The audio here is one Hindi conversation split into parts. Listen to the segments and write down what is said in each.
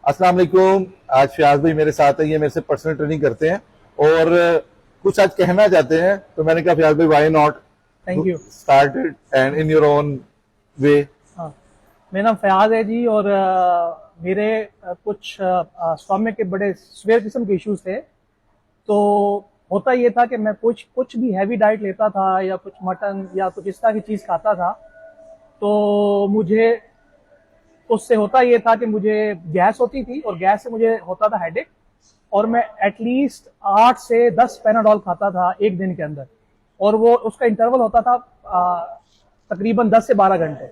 अस्सलाम वालेकुम। आज फयाज भाई मेरे साथ है, ये मेरे से पर्सनल ट्रेनिंग करते हैं और कुछ आज कहना चाहते हैं, तो मैंने कहा फयाज भाई why not thank you. Start it and in your own way. हाँ, मेरा नाम फयाज है जी। और मेरे कुछ स्टमक के बड़े सीवियर किस्म के इश्यूज थे। तो होता ये था कि मैं कुछ भी हैवी डाइट लेता था या कुछ मटन या कुछ इस तरह की चीज़ खाता था, तो मुझे उससे होता ये था कि मुझे गैस होती थी और गैस से मुझे होता था हेडेक। और मैं एटलीस्ट 8 से 10 पैनाडोल खाता था एक दिन के अंदर, और वो उसका इंटरवल होता था तकरीबन 10 से 12 घंटे।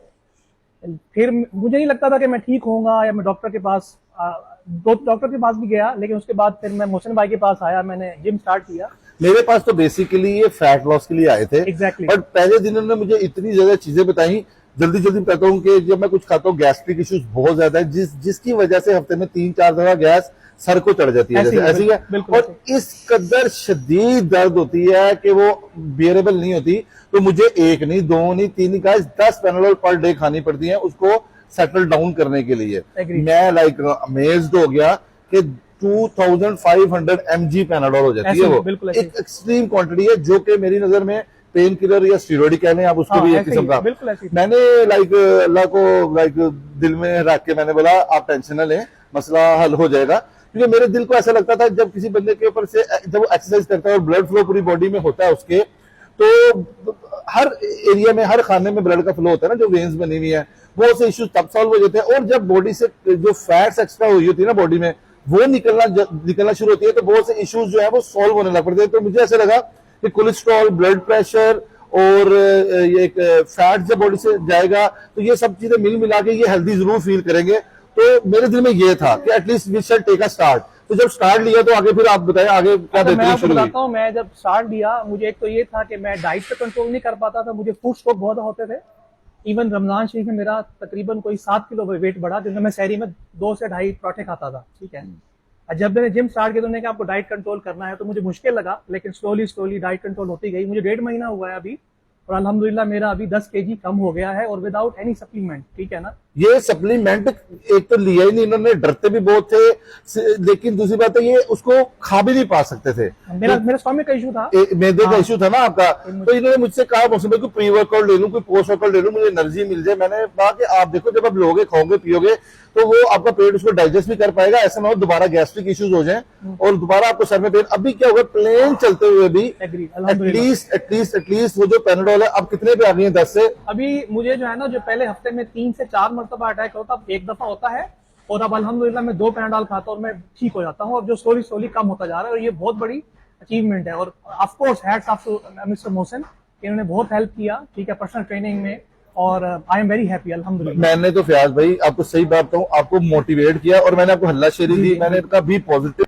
फिर मुझे नहीं लगता था कि मैं ठीक होऊंगा, या मैं डॉक्टर के पास डॉक्टर के पास भी गया, लेकिन उसके बाद फिर मैं मोहसिन भाई के पास आया, मैंने जिम स्टार्ट किया। मेरे पास तो बेसिकली ये फैट लॉस के लिए आए थे। एग्जैक्टली। बट पहले दिन उन्होंने मुझे इतनी ज्यादा चीजें बताई, जल्दी जल्दी कहता हूँ कि जब मैं कुछ खाता हूँ गैस्ट्रिक इश्यूज बहुत ज्यादा है, जिसकी वजह से हफ्ते में 3-4 दफा गैस सर को चढ़ जाती है, ऐसी है। और इस कदर शदीद दर्द होती है कि वो बियरेबल नहीं होती। तो मुझे 1 नहीं 2 नहीं 3 नहीं कहा, 10 पैनाडोल पर डे खानी पड़ती है उसको सेटल डाउन करने के लिए। मैं लाइक अमेज्ड हो गया कि 2500 mg पैनाडोल हो जाती है। वो एक एक्सट्रीम क्वांटिटी है, जो कि मेरी नजर में पेन किलर या स्टीरॉयड कह लें आप उसको, भी एक किस्म का। मैंने अल्लाह को दिल में रख के मैंने बोला आप टेंशन न लें, मसला हल हो जाएगा। क्योंकि मेरे दिल को ऐसा लगता था जब किसी बंदे के ऊपर से जब वो एक्सरसाइज करता है और ब्लड फ्लो पूरी बॉडी में होता है उसके, तो हर एरिया में हर खाने में ब्लड का फ्लो होता है ना, जो वेन्स बनी हुई है, बहुत से इश्यूज तब सॉल्व हो जाते हैं। और जब बॉडी से जो फैट्स एक्स्ट्रा हुई होती है ना बॉडी में, वो निकलना शुरू होती है, तो बहुत से इश्यूज जो है वो सॉल्व होने लग पड़ते हैं। तो मुझे ऐसा लगा कि कोलेस्ट्रॉल, ब्लड प्रेशर और ये फैट जब बॉडी से जाएगा तो ये सब चीजें मिल मिला के ये हेल्दी जरूर फील करेंगे। तो मेरे दिल में ये था कि at least we shall take a start. तो जब स्टार्ट लिया तो आगे फिर आप बताएं आगे क्या बेहतरीन शुरू हुई। मैं जब स्टार्ट लिया, मुझे एक तो ये था कि मैं डाइट पे कंट्रोल नहीं कर पाता था, मुझे फूड स्ट्रोक बहुत होते थे। इवन रमजान शरीफ में मेरा तकरीबन कोई 7 किलो वेट बढ़ा, क्योंकि मैं शहरी में 2 से 2.5 पराठे खाता था। ठीक है। जब मैंने जिम स्टार्ट किया तो उन्होंने कहा आपको डाइट कंट्रोल करना है, तो मुझे मुश्किल लगा, लेकिन स्लोली डाइट कंट्रोल होती गई। मुझे 1.5 महीना हुआ है अभी, और अल्हम्दुलिल्लाह मेरा अभी 10 kg कम हो गया है, और विदाउट एनी सप्लीमेंट। ठीक है ना। ये सप्लीमेंट एक तो लिया ही नहीं इन्होंने, डरते भी बहुत थे, लेकिन दूसरी बात है ये उसको खा भी नहीं पा सकते थे। मेरा स्टमक का इशू था, मैदे का इशू था ना आपका। तो इन्होंने मुझसे कहा मौसम भाई प्री वर्कआउट ले लूं, कोई पोस्ट वर्कआउट ले लूं, मुझे एनर्जी मिल जाए। मैंने कहा कि आप देखो जब आप लोगे, खाओगे, पियोगे, तो वो आपका पेट उसको डाइजेस्ट भी कर पाएगा, ऐसा ना हो दोबारा गैस्ट्रिक इश्यूज हो जाए और दोबारा आपको सर में पेन। अभी क्या होगा, प्लेन चलते हुए भी एटलीस्ट वो जो पैनाडोल है अब कितने पे आ गई है? 10 से अभी मुझे जो है ना, जो पहले हफ्ते में 3 से 4 मरतबा अटैक होता, अब 1 दफा होता है, और अब अल्हम्दुलिल्लाह मैं 2 पैनाडोल खाता हूँ और मैं ठीक हो जाता हूँ, और जो स्लोली कम होता जा रहा है, और ये बहुत बड़ी अचीवमेंट है। और of course hats off to mister Mohsin, इन्होंने बहुत हेल्प किया। ठीक है, पर्सनल ट्रेनिंग में, और आई एम वेरी हैप्पी अल्हम्दुलिल्लाह। मैंने तो फयाज भाई आपको सही बात बताऊं, आपको मोटिवेट किया और मैंने आपको हल्लाशेरी दी, मैंने कहा भी पॉजिटिव।